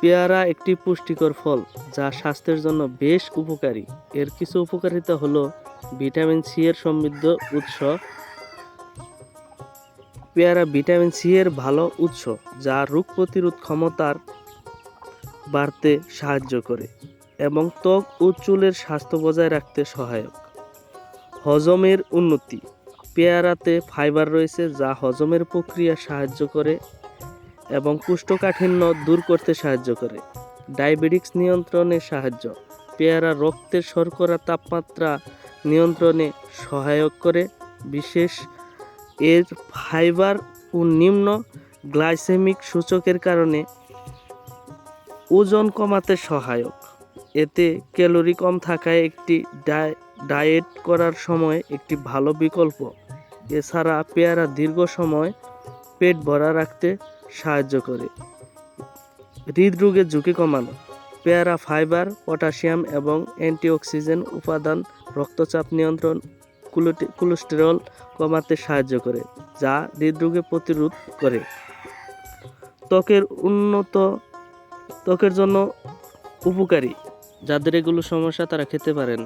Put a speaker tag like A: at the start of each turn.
A: পেয়ারা একটি পুষ্টিকর ফল যা স্বাস্থ্যের জন্য বেশ উপকারী। এর কিছু উপকারিতা হলো ভিটামিন সি এর সমৃদ্ধ উৎস। পেয়ারা ভিটামিন সি এর ভালো উৎস যা রোগ প্রতিরোধ ক্ষমতার বাড়তে সাহায্য করে এবং ত্বক ও চুলের স্বাস্থ্য বজায় রাখতে সহায়ক। হজমের উন্নতি। পেয়ারাতে ফাইবার রয়েছে যা হজমের প্রক্রিয়া সাহায্য করে এবং কোষ্ঠকাঠিন্য দূর করতে সাহায্য করে। ডায়াবেটিস নিয়ন্ত্রণে সাহায্য। পেয়ারা রক্তের শর্করা তাপমাত্রা নিয়ন্ত্রণে সহায়ক করে। বিশেষ এর ফাইবার ও নিম্ন গ্লাইসেমিক সূচকের কারণে ওজন কমাতে সহায়ক। এতে ক্যালোরি কম থাকায় একটি ডায়েট করার সময় একটি ভালো বিকল্প। এছাড়া পেয়ারা দীর্ঘ সময় পেট ভরা রাখতে সাহায্য করে। হৃদরোগের ঝুঁকি কমানো। পেয়ারা ফাইবার, পটাশিয়াম এবং অ্যান্টিঅক্সিডেন্ট উপাদান রক্তচাপ নিয়ন্ত্রণ, কোলেস্টেরল কমাতে সাহায্য করে, যা হৃদরোগে প্রতিরোধ করে। ত্বকের জন্য উপকারী। যাদের এগুলো সমস্যা তারা খেতে পারেন।